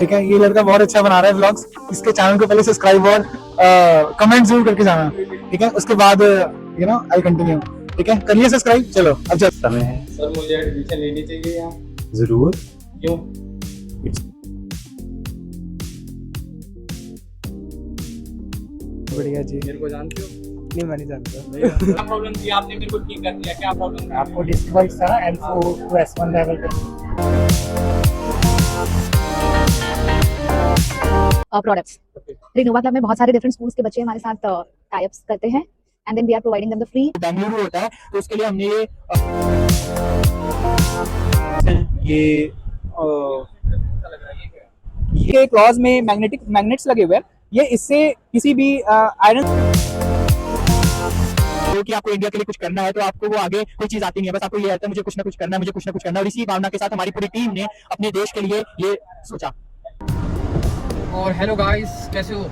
ठीक है, ये लड़का बहुत अच्छा बना रहा है व्लॉग्स। इसके चैनल को पहले सब्सक्राइब और कमेंट जरूर करके जाना, ठीक है। उसके बाद आई कंटिन्यू, ठीक है। करिए सब्सक्राइब। चलो अब जब समय है सर मुझे एडमिशन लेनी चाहिए यहाँ। जरूर। क्यों? बढ़िया जी। मेरे को जानते हो? नहीं, मैं नहीं जानता। क्या प्रॉब्लम थी? आपने मेरे को ठीक कर दिया। क्या प्रॉब्लम थी? आपको डिस्ट्रिक्ट था L4 to S1 लेवल पे प्रोडक्ट्स। रिनोवा क्लब में बहुत सारे डिफरेंट स्कूल्स के बच्चे हमारे साथ टाई अप्स करते हैं and then we are providing them the free. Bengaluru होता है, तो उसके लिए हमने ये क्लॉज में मैग्नेट्स लगे हुए हैं। ये इससे किसी भी आयरन कि आपको इंडिया के लिए कुछ करना है, तो आपको वो आगे कोई चीज आती नहीं है, बस आपको ये आता है मुझे कुछ ना कुछ करना है, मुझे कुछ ना कुछ करना है। और इसी भावना के साथ हमारी पूरी टीम ने अपने देश के लिए ये सोचा। और हेलो गाइस, कैसे हो?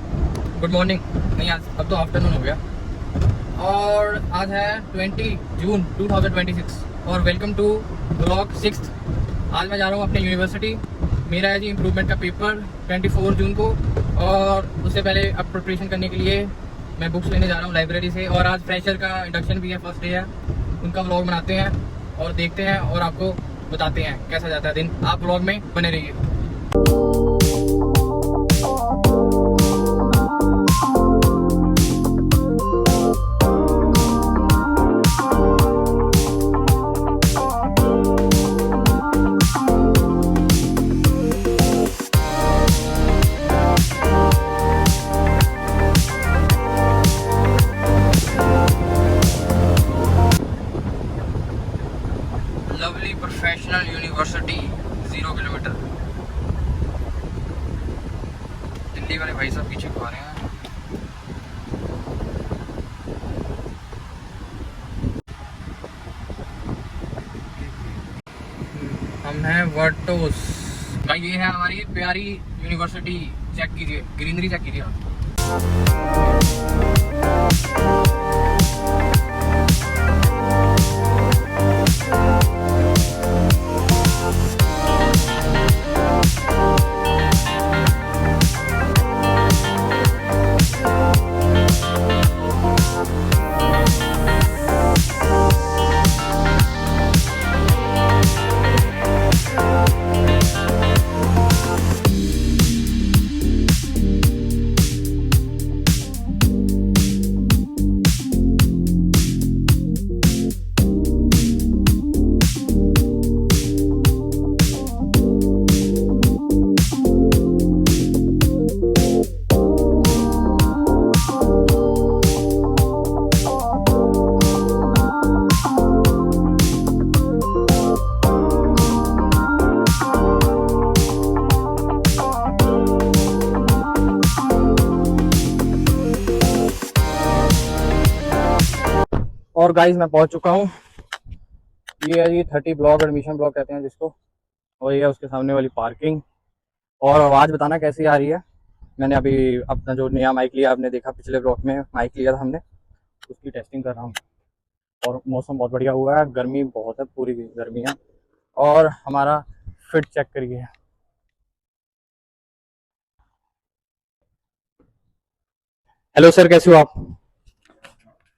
गुड मॉर्निंग नहीं, आज अब तो आफ्टरनून हो गया। और आज है 20 जून 2026 और वेलकम टू ब्लॉग 6। आज मैं जा रहा हूँ अपने यूनिवर्सिटी। मेरा है जी इम्प्रूवमेंट का पेपर 24 जून को, और उससे पहले अब प्रिपरेशन करने के लिए मैं बुक्स लेने जा रहा हूँ लाइब्रेरी से। और आज फ्रेशर का इंडक्शन भी है, फर्स्ट डे है। उनका व्लॉग बनाते हैं और देखते हैं और आपको बताते हैं कैसा जाता है दिन। आप व्लॉग में बने रहिए। Lovely professional university 0 kilometre. Delhi वाले भाई साहब पीछे को आ रहे हैं। हम हैं वर्टोस भाई। ये है हमारी प्यारी यूनिवर्सिटी। चेक कीजिए, ग्रीनरी चेक कीजिए। और गाइस मैं पहुंच चुका हूँ। ये है जी 30 ब्लॉक, एडमिशन ब्लॉक कहते हैं जिसको। और ये है उसके सामने वाली पार्किंग। और आवाज़ बताना कैसी आ रही है। मैंने अभी अपना जो नया माइक लिया, आपने देखा पिछले ब्लॉक में माइक लिया था हमने, उसकी टेस्टिंग कर रहा हूँ। और मौसम बहुत बढ़िया हुआ है, गर्मी बहुत है, पूरी गर्मी है। और हमारा फिट चेक करिए। हेलो सर, कैसे हो आप?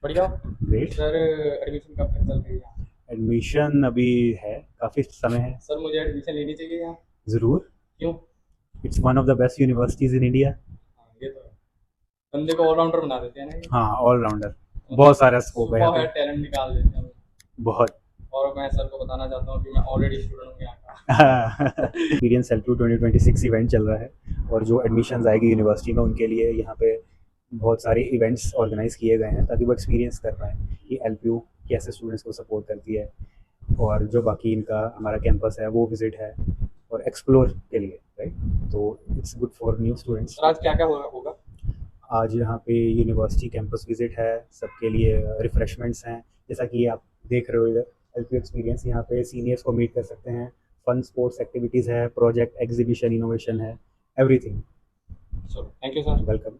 बढ़िया। ग्रेट। सर एडमिशन कब तक चल रही है? एडमिशन अभी है, काफ़ी समय है। सर मुझे एडमिशन लेनी चाहिए यहाँ। ज़रूर। क्यों? It's one of the best universities in India. ये तो है। बंदे को ऑलराउंडर बना देते हैं ना ये। हाँ, ऑलराउंडर, बहुत सारा स्कोप है यहाँ पे, टैलेंट निकाल देते हैं। बहुत। और मैं सर को बताना चाहता हूँ कि मैं ऑलरेडी स्टूडेंट हूँ यहाँ का। एक्सपीरियंस L2 2026 इवेंट चल रहा है, और जो एडमिशन्स आएगी यूनिवर्सिटी में उनके लिए यहाँ पे बहुत सारे इवेंट्स ऑर्गेनाइज किए गए हैं, ताकि वो एक्सपीरियंस कर पाएँ कि LPU कैसे स्टूडेंट्स को सपोर्ट करती है। और जो बाकी इनका हमारा कैंपस है वो विजिट है और एक्सप्लोर के लिए, राइट। तो it's good for new students. Sir आज क्या क्या होगा? आज यहाँ पे यूनिवर्सिटी कैंपस विजिट है, सबके लिए रिफ्रेशमेंट्स हैं, जैसा कि आप देख रहे हो इधर। LPU एक्सपीरियंस, यहाँ पे सीनियर्स को मीट कर सकते हैं, फन स्पोर्ट्स एक्टिविटीज़ है, प्रोजेक्ट एग्जीबिशन, इनोवेशन है, everything. So thank you sir, welcome.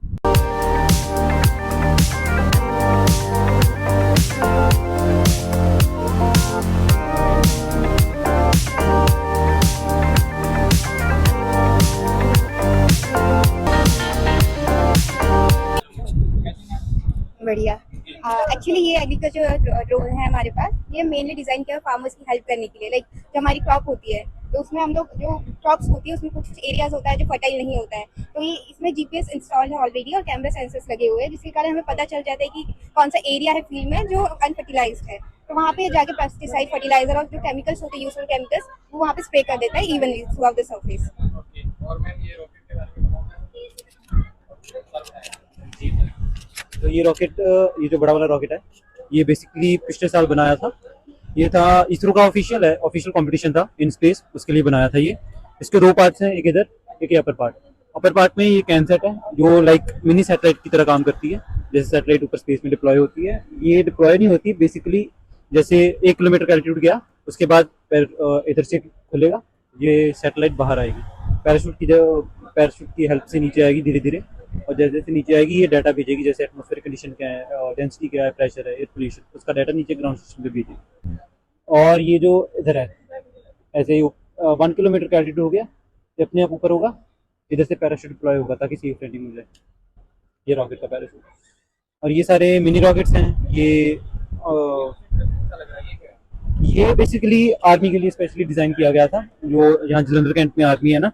बढ़िया। एक्चुअली ये एग्रीकल्चर ड्रोन है हमारे पास। ये मेनली डिजाइन किया है फार्मर्स की हेल्प करने के लिए। लाइक जो हमारी क्रॉप होती है तो उसमें हम लोग जो क्रॉप्स होती है उसमें कुछ एरियाज होता है जो फर्टाइल नहीं होता है, तो ये इसमें जीपीएस इंस्टॉल है ऑलरेडी और कैमरा सेंसर्स लगे हुए हैं, जिसके कारण हमें पता चल जाता है कि कौन सा एरिया है फील्ड में जो अनफर्टिलाइज्ड है। तो वहाँ पे जाके पेस्टिसाइड, फर्टिलाइजर और जो केमिकल्स होते हैं, यूजफुल केमिकल्स, वो वहाँ पे स्प्रे कर देता है evenly through out the surface. Okay, और मैम ये रॉकेट के बारे में तो ये रॉकेट, ये जो बड़ा वाला रॉकेट है, ये बेसिकली पिछले साल बनाया था। ये था इसरो का ऑफिशियल कंपटीशन था इन स्पेस, उसके लिए बनाया था ये। इसके दो पार्ट्स हैं, एक इधर एक अपर पार्ट। अपर पार्ट में ये कैमसेट है जो लाइक मिनी सैटेलाइट की तरह काम करती है। जैसे सैटेलाइट ऊपर स्पेस में डिप्लॉय होती है, ये डिप्लॉय नहीं होती बेसिकली। जैसे 1 किलोमीटर का एल्टीट्यूड गया, उसके बाद इधर से खुलेगा, ये सैटेलाइट बाहर आएगी, पैराशूट की हेल्प से नीचे आएगी धीरे धीरे, और जैसे जैसे नीचे आएगी ये डाटा भेजेगी, जैसे एटमॉस्फेयर कंडीशन क्या है, डेंसिटी क्या है, प्रेशर है, एयर पोल्यूशन, उसका डाटा नीचे ग्राउंड सिस्टम पे भेजेगी। और ये जो इधर है, ऐसे ही 1 किलोमीटर का एल्टीट्यूड हो गया, ये अपने आप ऊपर होगा, इधर से पैराशूट डिप्लॉय होगा ताकि सेफ लैंडिंग मिल जाए। ये रॉकेट का पैराशूट। और ये सारे मिनी रॉकेट्स हैं। ये बेसिकली आर्मी के लिए स्पेशली डिज़ाइन किया गया था। जो यहाँ जलंधर कैंट में आर्मी है ना,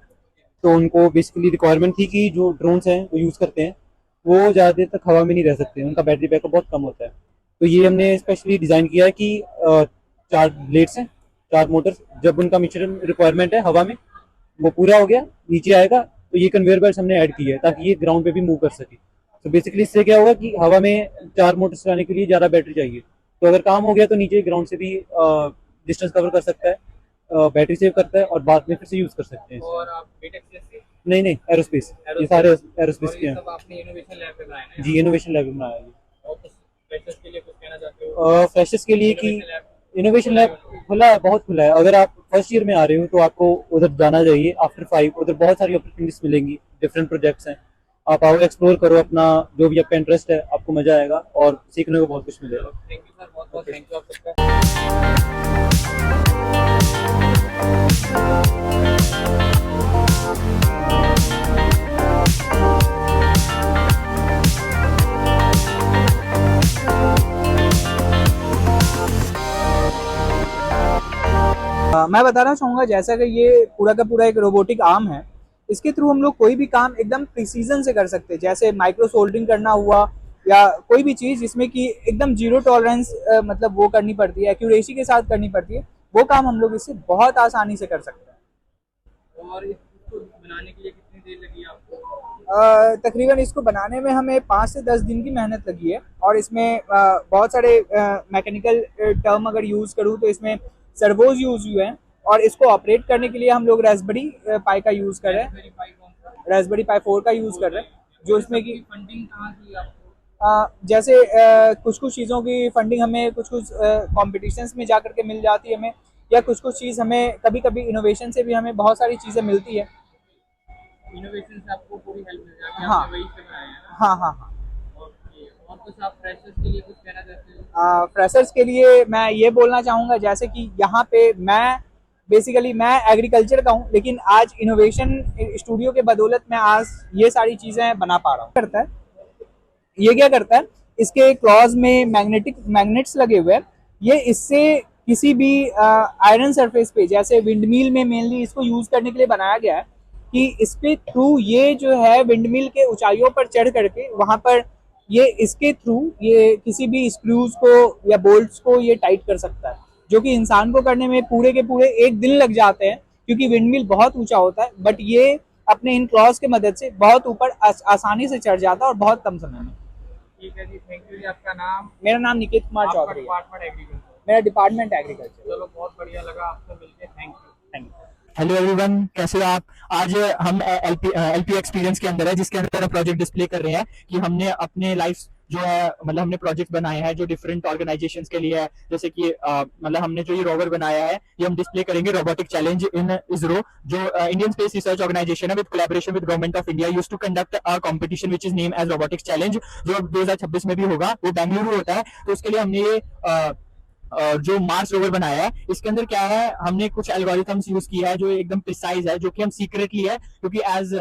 तो उनको बेसिकली रिक्वायरमेंट थी कि जो ड्रोन्स हैं वो यूज़ करते हैं वो ज़्यादा देर तक हवा में नहीं रह सकते, उनका बैटरी बैकअप बहुत कम होता है। तो ये हमने स्पेशली डिज़ाइन किया है कि 4 ब्लेड्स हैं, 4 मोटर्स, जब उनका मिशन रिक्वायरमेंट है हवा में वो पूरा हो गया, नीचे आएगा, तो ये कन्वेयर बेल्ट हमने ऐड की है ताकि ये ग्राउंड पे भी मूव कर सके। तो बेसिकली इससे क्या होगा कि हवा में 4 मोटर्स चलाने के लिए ज़्यादा बैटरी चाहिए, तो अगर काम हो गया तो नीचे ग्राउंड से भी डिस्टेंस कवर कर सकता है, बैटरी सेव करता है, और बाद में फिर से यूज़ कर सकते हैं। और आप बीटेक से? नहीं, एरोस्पेस, ये सारे एरोस्पेस के हैं। सब आपने इनोवेशन लैब में बनाए हैं? जी, इनोवेशन लैब में बनाया है। और कुछ फ्रेशर्स के लिए कुछ कहना चाहते हो? फ्रेशर्स के लिए कि इनोवेशन लैब खुला है, बहुत खुला है। अगर आप फर्स्ट ईयर में आ रहे हो तो आपको उधर जाना चाहिए। आफ्टर 5 उधर बहुत सारी अपॉर्चुनिटीज मिलेंगी, डिफरेंट प्रोजेक्ट्स हैं, आप आओ, एक्सप्लोर करो अपना, जो भी आपका इंटरेस्ट है, आपको मजा आएगा और सीखने को बहुत कुछ मिलेगा। थैंक यू सर, बहुत बहुत थैंक यू आप सबका। मैं बताना चाहूँगा जैसा कि ये पूरा का पूरा एक रोबोटिक आर्म है, इसके थ्रू हम लोग कोई भी काम एकदम प्रिसीजन से कर सकते हैं। जैसे माइक्रो सोल्डरिंग करना हुआ या कोई भी चीज़ जिसमें कि एकदम जीरो टॉलरेंस मतलब वो करनी पड़ती है, एक्यूरेसी के साथ करनी पड़ती है, वो काम हम लोग इससे बहुत आसानी से कर सकते हैं। और इसको बनाने के लिए कितनी देर लगी आपको? तकरीबन इसको बनाने में हमें 5 से 10 दिन की मेहनत लगी है। और इसमें बहुत सारे मैकेनिकल टर्म अगर यूज़ करूँ तो इसमें सर्वोज यूज़ हुए हैं, और इसको ऑपरेट करने के लिए हम लोग रास्पबेरी पाई का यूज़ कर रहे हैं, रास्पबेरी पाई 4 का यूज़ कर रहे हैं, जो इसमें कि फंडिंग कहाँ से आपको? जैसे कुछ कुछ चीज़ों की फंडिंग हमें कुछ कुछ कॉम्पिटिशन्स में जा करके मिल जाती है हमें, या कुछ कुछ चीज़ हमें कभी कभी इनोवेशन से भी हमें बहुत सारी चीज़ें मिलती है। इनोवेशन से आपको पूरी हेल्प मिल जाती है? हाँ। आपने वही से बनाया है ना? हाँ हाँ हाँ। ओके, और कुछ आप फ्रेशर्स के लिए कुछ कहना चाहते हो? फ्रेशर्स के लिए मैं ये बोलना चाहूँगा, जैसे कि यहाँ पे मैं एग्रीकल्चर का हूँ, लेकिन आज इनोवेशन स्टूडियो के बदौलत मैं आज ये सारी चीज़ें बना पा रहा हूँ। करता है ये क्या करता है, इसके क्लॉज में मैग्नेट्स लगे हुए हैं। ये इससे किसी भी आयरन सरफेस पे, जैसे विंडमिल में मेनली इसको यूज़ करने के लिए बनाया गया है, कि इसके थ्रू ये जो है विंडमिल के ऊंचाइयों पर चढ़ करके वहाँ पर ये इसके थ्रू ये किसी भी स्क्रूज को या बोल्ट्स को ये टाइट कर सकता है, जो कि इंसान को करने में पूरे के पूरे 1 दिन लग जाते हैं, क्योंकि विंडमिल बहुत ऊंचा होता है। बट ये अपने इन क्लॉज के मदद से बहुत ऊपर आसानी से चढ़ जाता है, और बहुत कम समय में। ठीक है जी, थैंक यू जी। आपका नाम? मेरा नाम निकित कुमार आपका चौधरी है। Department agriculture? मेरा डिपार्टमेंट एग्रीकल्चर। चलो, बहुत बढ़िया लगा आपसे मिलके, थैंक यू। हेलो एवरीवन, कैसे हो आप? आज हम एलपी एक्सपीरियंस के अंदर है, जिसके अंदर हम प्रोजेक्ट डिस्प्ले कर रहे हैं कि हमने अपने लाइफ जो है, मतलब हमने प्रोजेक्ट बनाए हैं जो डिफरेंट ऑर्गेनाइजेशंस के लिए है। जैसे कि मतलब हमने जो ये रोवर बनाया है, ये हम डिस्प्ले करेंगे रोबोटिक चैलेंज इन इसरो, जो इंडियन स्पेस रिसर्च ऑर्गेनाइजेशन है, with collaboration with government of India, used to conduct a competition which is name as robotics challenge, जो 2026 में भी होगा। वो बेंगलुरु होता है। तो उसके लिए हमने ये जो मार्स रोवर बनाया है, इसके अंदर क्या है, हमने कुछ एल्गोरिथम्स यूज किया है जो एकदम प्रिसाइज है, जो कि हम सीक्रेटली है, क्योंकि एज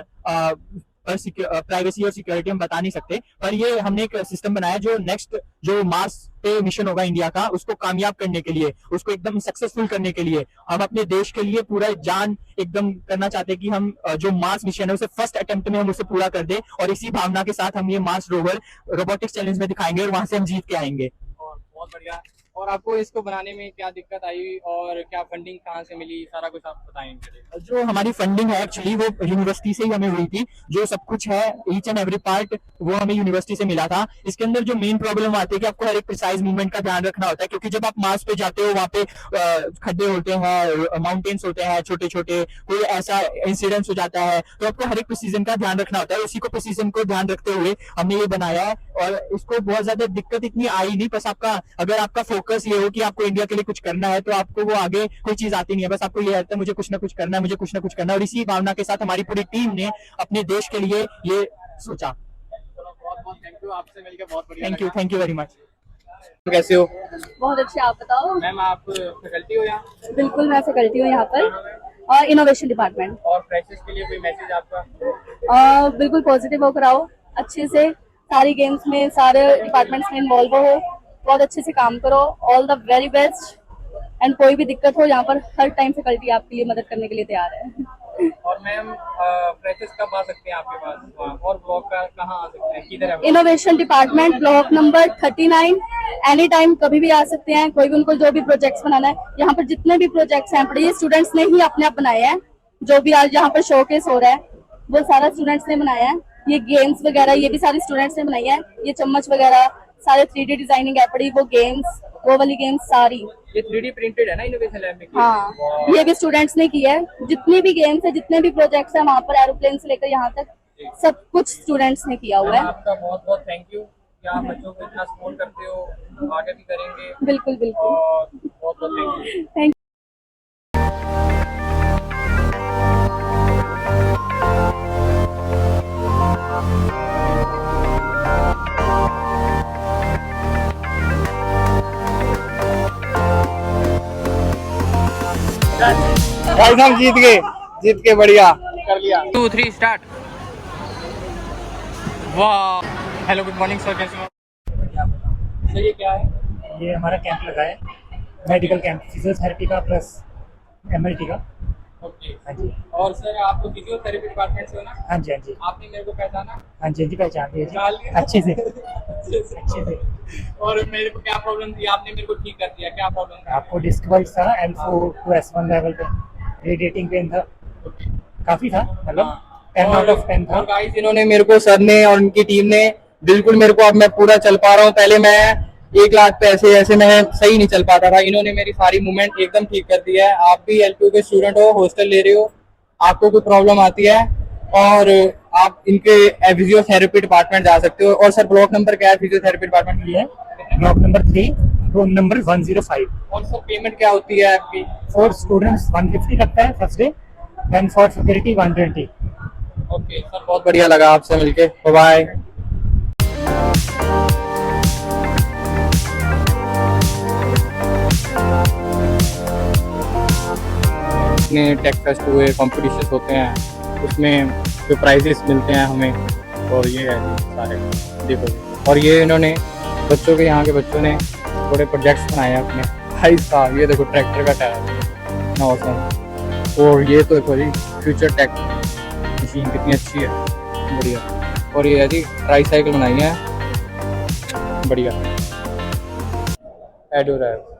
पर प्राइवेसी और सिक्योरिटी हम बता नहीं सकते, पर ये हमने एक सिस्टम बनाया जो नेक्स्ट जो मार्स पे मिशन होगा इंडिया का, उसको कामयाब करने के लिए, उसको एकदम सक्सेसफुल करने के लिए हम अपने देश के लिए पूरा जान एकदम करना चाहते हैं कि हम जो मार्स मिशन है उसे फर्स्ट अटेम्प्ट में हम उसे पूरा कर दे, और इसी भावना के साथ हम ये मार्स रोवर रोबोटिक्स चैलेंज में दिखाएंगे और वहां से हम जीत के आएंगे। और बहुत बढ़िया। और आपको इसको बनाने में क्या दिक्कत आई और क्या फंडिंग कहाँ से मिली, सारा कुछ आप बताएंगे। जो हमारी फंडिंग है एक्चुअली वो यूनिवर्सिटी से ही हमें हुई थी, जो सब कुछ है ईच एंड एवरी पार्ट वो हमें यूनिवर्सिटी से मिला था। इसके अंदर जो मेन प्रॉब्लम आती है कि आपको हर एक प्रिसाइज मूवमेंट का ध्यान रखना होता है, क्योंकि जब आप मार्स पे जाते हो वहाँ पे खड्डे होते हैं, माउंटेन्स होते हैं छोटे छोटे, कोई ऐसा इंसिडेंस हो जाता है तो आपको हर एक प्रिसीजन का ध्यान रखना होता है। उसी को प्रिसीजन को ध्यान रखते हुए हमने ये बनाया है, और इसको बहुत ज्यादा दिक्कत इतनी आई नहीं, बस आपका अगर आपका फोकस ये हो कि आपको इंडिया के लिए कुछ करना है तो आपको वो आगे कोई चीज आती नहीं है, बस आपको ये रहता है मुझे कुछ ना कुछ करना है, मुझे कुछ ना कुछ करना है, और इसी भावना के साथ हमारी पूरी टीम ने अपने देश के लिए ये सोचा। बहुत बहुत थैंक यू, आपसे मिलकर बहुत बढ़िया। Thank you very much. कैसे हो बहुत अच्छे, आप बताओ। मैम? आप फैकल्टी हो यहाँ? बिल्कुल, मैं फैकल्टी हूँ यहाँ पर, और इनोवेशन डिपार्टमेंट। और फ्रेशर्स के लिए कोई मैसेज आपका? बिल्कुल पॉजिटिव होकर आओ, अच्छे से सारी गेम्स में सारे डिपार्टमेंट्स में इन्वॉल्व हो, बहुत अच्छे से काम करो। All the very best. And कोई भी दिक्कत हो यहाँ पर हर टाइम फैकल्टी आपके लिए मदद करने के लिए तैयार है। और मैम फ्रेशर्स कब आ सकते हैं आपके पास वहाँ? और ब्लॉक का कहाँ आ सकते हैं, किधर है? Innovation department block number 39। Any time कभी भी आ सकते हैं, कोई भी उनको जो भी प्रोजेक्ट्स बनाना है। यहाँ पर जितने भी प्रोजेक्ट्स हैं ये स्टूडेंट्स ने ही अपने आप बनाए हैं। जो भी आज यहाँ पर शोकेस हो रहा है वो सारा स्टूडेंट्स ने बनाया है। ये गेम्स वगैरह ये भी सारी स्टूडेंट्स ने बनाई है। ये चम्मच वगैरह सारे 3D डिजाइनिंग है पड़ी, वो गेम्स, वो वाली गेम्स सारी। ये 3D प्रिंटेड है ना इनोवेशन लैब में? हाँ, ये भी स्टूडेंट्स ने की है। जितनी भी गेम्स है, जितने भी प्रोजेक्ट्स हैं वहाँ पर, एरोप्लेन से लेकर यहाँ तक सब कुछ स्टूडेंट्स ने किया हुआ है। आपका बहुत बहुत थैंक यू कि आप बच्चों को इतना सपोर्ट करते हो, आगे भी करेंगे। बिल्कुल बिल्कुल, और बहुत बहुत थैंक यू। थैंक भाई साहब जीत के बढ़िया कर लिया। 2 3 स्टार्ट। वाह, हेलो गुड मॉर्निंग सर, कैसे हो? सर ये क्या है? ये हमारा कैंप लगा है, मेडिकल कैंप, फिजियोथेरेपी का प्लस एमएलटी का। ओके। हाँ जी, और सर आप तो फिजियोथेरेपी डिपार्टमेंट से हो ना? हाँ जी, हाँ जी, आपने मेरे को पहचाना? हाँ जी, हाँ जी, पहचानते हैं पहचान जी, लिया? अच्छे से, अच्छे से। और मेरे को क्या प्रॉब्लम थी, आपने मेरे को ठीक कर दिया। क्या प्रॉब्लम था? आपको डिस्क बल्ज था L4 to S1 लेवल पे, रेडिएटिंग पेन था, काफी था, मतलब 10 आउट ऑफ 10 था। और गाइस इन्होंने मेरे को, सर ने और उनकी टीम ने बिल्कुल मेरे को, अब मैं पूरा चल पा रहा हूँ। पहले मैं 1 लाख पैसे ऐसे मैं सही नहीं चल पाता था, इन्होंने मेरी सारी मूवमेंट एकदम ठीक कर दिया है। आप भी L2 के स्टूडेंट हो, हॉस्टल ले रहे हो, आपको कोई प्रॉब्लम आती है और आप इनके फिजियोथेरेपी डिपार्टमेंट जा सकते हो। और सर ब्लॉक नंबर क्या है फिजियोथेरेपी डिपार्टमेंट? ये ब्लॉक नंबर 3, रूम नंबर 105। और सर पेमेंट क्या होती है आपकी? फॉर स्टूडेंट्स 150 लगता है first day, then for faculty 120। Okay sir, बहुत बढ़िया लगा आपसे मिलके, बाय बाय। टेक फेस्ट हुए, कॉम्पिटिशन होते हैं, उसमें जो प्राइजेस मिलते हैं हमें, और ये है सारे देखो। और ये इन्होंने बच्चों के, यहाँ के बच्चों ने थोड़े प्रोजेक्ट्स बनाए हैं अपने। भाई साहब ये देखो ट्रैक्टर का टायर, ऑसम। और ये तो देखो जी फ्यूचर टेक मशीन कितनी अच्छी है, बढ़िया। और ये है जी ट्राई साइकिल बनाई है, बढ़िया। एडो रहा है।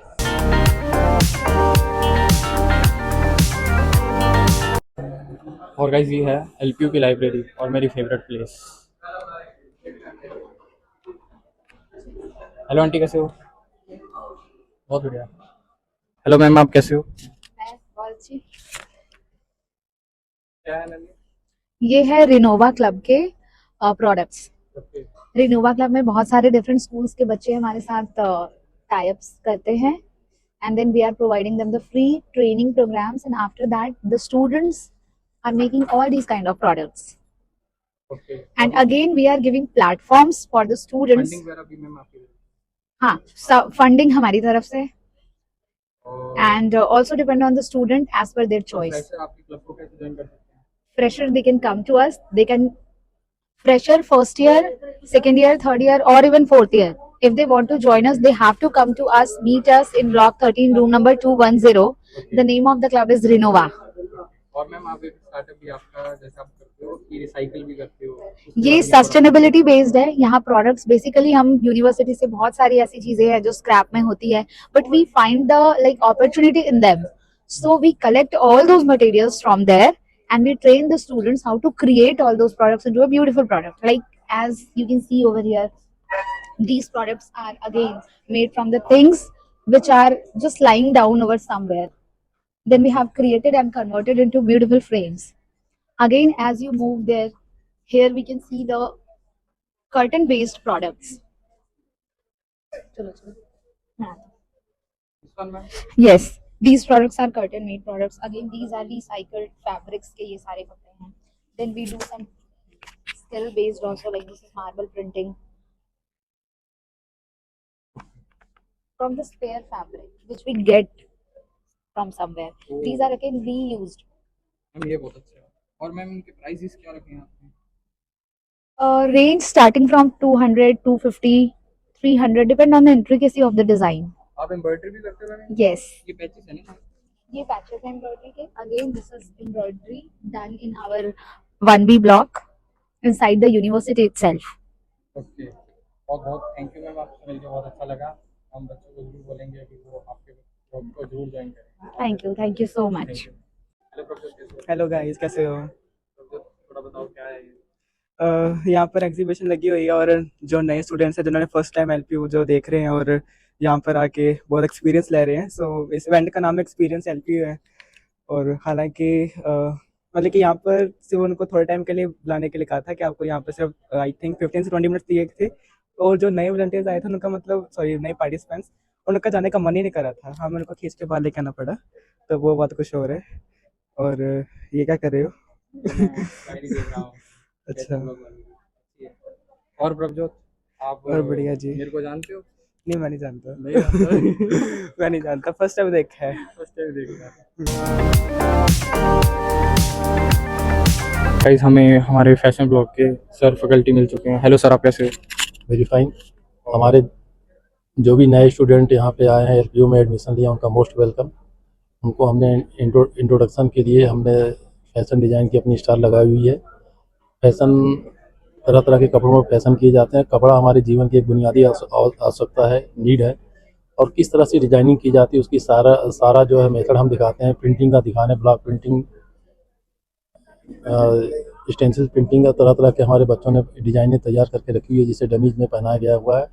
और गाइस ये है LPU की लाइब्रेरी और मेरी फेवरेट प्लेस। हेलो आंटी, कैसे हो? बहुत बढ़िया। हेलो मैम, आप कैसे हो? क्या है मैम? ये है रिनोवा क्लब के प्रोडक्ट्स। रिनोवा क्लब में बहुत सारे डिफरेंट स्कूल्स के बच्चे हमारे साथ टाई अप्स करते हैं, and then we are providing them the free training programmes, and after that the students are making all these kind of products. Okay. And again we are giving platforms for the students. Funding वगैरह भी ma'am आपकी? हाँ, funding हमारी तरफ से, और and also depend on the student as per their choice. Fresher आपके club को कैसे ज्वाइन कर सकते हैं? Fresher, they can come to us, they can fresher first year, second year, third year, or even fourth year. If they want to join us, they have to come to us, meet us in block 13, room number 210. The name of the club is Renova. और ma'am आप एक startup भी आपका जैसे आप करते हो कि रिसाइकिल भी करते हो, उसके ये बारे में थोड़ा सस्टेनेबिलिटी बेस्ड है. यहाँ प्रोडक्ट्स बेसिकली हम यूनिवर्सिटी से बहुत सारी ऐसी चीजें हैं जो स्क्रैप में होती है, but we find the like opportunity in them. So we collect all those materials from there and we train the students how to create all those products into a beautiful product. Like as you can see over here, these products are again made from the things which are just lying down over somewhere. Then we have created and converted into beautiful frames. Again, as you move there, here we can see the curtain based products. Chalo, chalo. हाँ. इस one ma'am Yes, these products are curtain made products. Again, these are recycled fabrics के ये सारे कपड़े हैं. Then we do some skill based also, like this is marble printing from the spare fabric which we get from somewhere. These are again reused. Ma'am ये बहुत अच्छा है. और मैम इनके प्राइसेस क्या रखे हैं आपने? Range starting from 200, 250, 300, depend on the intricacy of the design. आप एम्ब्रॉयडरी भी करते हो मैम? Yes. ये पैचेस है ना? ये patches है embroidery के. Again, this is embroidery done in our 1B block inside the university itself. Okay. और बहुत थैंक यू मैम, आपसे मिलकर बहुत अच्छा लगा. हम बच्चों को जरूर बोलेंगे कि वो आपके जॉब को जरूर ज्वाइन करें. Thank you so much. Hello professor, hello guys, कैसे हो? थोड़ा बताओ क्या है ये? यहाँ पर एग्जीबिशन लगी हुई है और जो नए स्टूडेंट्स हैं जिन्होंने फर्स्ट टाइम एलपीयू जो देख रहे हैं और यहाँ पर आके बहुत एक्सपीरियंस ले रहे हैं. सो इस इवेंट का नाम एक्सपीरियंस एलपीयू है. और हालांकि मतलब कि यहाँ पर सिर्फ उनको थोड़े टाइम के लिए बुलाने के लिए कहा था कि आपको यहाँ पर सिर्फ आई थिंक 15 से 20 मिनट्स दिए थे. और जो नए वॉलंटियर्स आए थे उनका मतलब सॉरी नए पार्टिसिपेंट्स, उनका जाने का मन ही नहीं कर रहा था. हमें उनको खींच के बाहर लेके आना पड़ा. तो वो बहुत कुछ हो रहा है. और ये क्या कर रहे हो? शायरी देख रहा हूँ. अच्छा. और प्रभजोत, आप और बढ़िया जी. मेरे को जानते हो? नहीं, मैं नहीं जानता. नहीं जानता. मैं नहीं जानता, फर्स्ट टाइम देखा है. फर्स्ट टाइम देख रहा हूँ. गाइस, हमें हमारे फैशन ब्लॉग के सर फैकल्टी मिल चुके हैं. हेलो सर, आप कैसे हो? Very fine. हमारे जो भी नए स्टूडेंट यहाँ पे आए हैं एलपीयू में एडमिशन लिया उनका मोस्ट वेलकम. उनको हमने इंट्रोडक्शन के लिए हमने फैशन डिज़ाइन की अपनी स्टाइल लगाई हुई है. फैशन तरह तरह के कपड़ों में फैशन किए जाते हैं. कपड़ा हमारे जीवन की एक बुनियादी आवश्यकता है, नीड है. और किस तरह से डिजाइनिंग की जाती है उसकी सारा जो है मेथड हम दिखाते हैं. प्रिंटिंग का दिखाने, ब्लॉक प्रिंटिंग, स्टेंसिल प्रिंटिंग का तरह तरह के हमारे बच्चों ने डिजाइनें तैयार करके रखी हुई है जिसे डमीज में पहनाया गया हुआ है.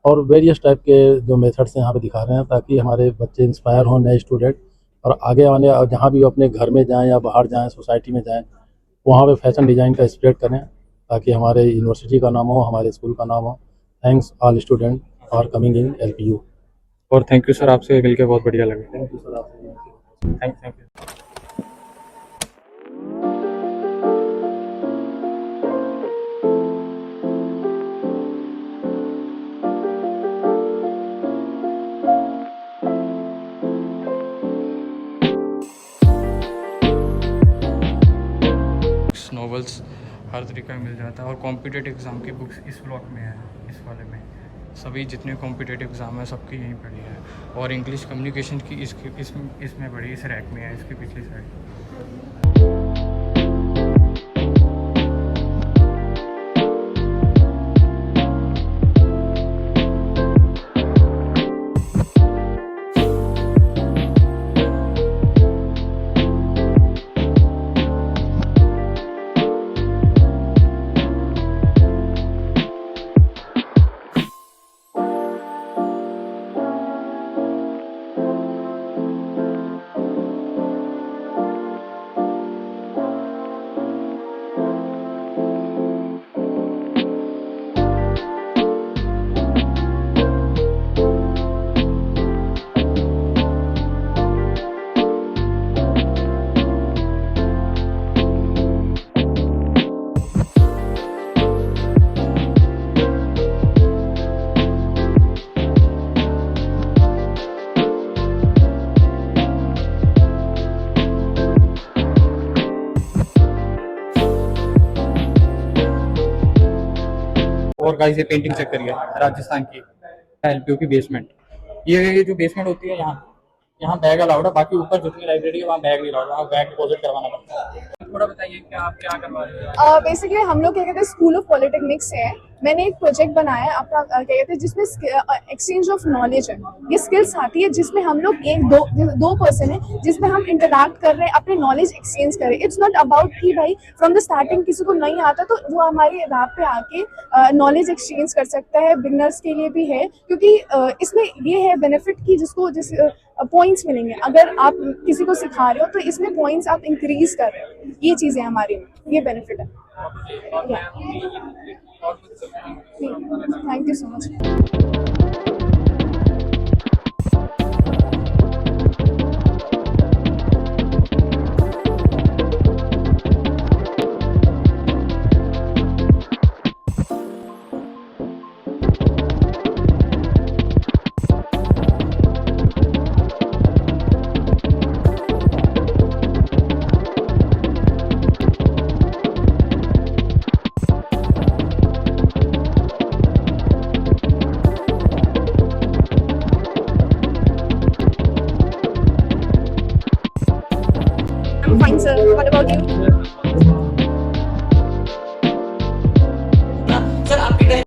और वेरियस टाइप के जो मेथड्स यहाँ पे दिखा रहे हैं ताकि हमारे बच्चे इंस्पायर हों, नए स्टूडेंट, और आगे आने और जहाँ भी वो अपने घर में जाएं या बाहर जाएं, सोसाइटी में जाएं, वहाँ पे फैशन डिज़ाइन का स्प्रेड करें ताकि हमारे यूनिवर्सिटी का नाम हो, हमारे स्कूल का नाम हो. Thanks all student for coming in LPU. और थैंक यू सर, आपसे मिलकर बहुत बढ़िया लगा. Thank you sir. आपसे थैंक यू. नॉवेल्स हर तरीके का मिल जाता है. और कॉम्पिटिटिव एग्ज़ाम की बुक्स इस ब्लॉक में है. इस वाले में सभी जितने कॉम्पिटिटिव एग्ज़ाम है सबकी यहीं पड़ी है. और इंग्लिश कम्युनिकेशन की इसमें पड़ी, इस रैक में है, इसकी पिछली साइड. और गाइस ये पेंटिंग चेक करिए राजस्थान की एलपीयू की बेसमेंट। ये जो बेसमेंट होती है यहाँ बैग अलाउड है, बाकी ऊपर जितनी लाइब्रेरी है वहाँ बैग नहीं अलाउड है, वहाँ बैग डिपॉजिट करवाना पड़ता है। थोड़ा बताइए कि आप क्या करवा रहे हो? बेसिकली हम लोग क्या कहते हैं स्कूल ऑफ पॉलिटेक्निक्स है। मैंने एक प्रोजेक्ट बनाया है अपना क्या कहते हैं जिसमें एक्सचेंज ऑफ नॉलेज है। ये स्किल्स आती है जिसमें हम लोग दो पर्सन है जिसमें हम इंटरैक्ट कर रहे हैं, अपने नॉलेज एक्सचेंज कर रहे हैं। इट्स नॉट अबाउट कि भाई फ्रॉम द स्टार्टिंग किसी को नहीं आता तो वो हमारे लैब पे आके नॉलेज एक्सचेंज कर सकता है। बिगनर्स के लिए भी है क्योंकि इसमें ये है बेनिफिट कि जिसको पॉइंट्स मिलेंगे। अगर आप किसी को सिखा रहे हो तो इसमें पॉइंट्स आप इंक्रीज कर रहे हो। ये चीज़ें हमारी में ये बेनिफिट है। Thank you so much. I'm fine, sir. What about you?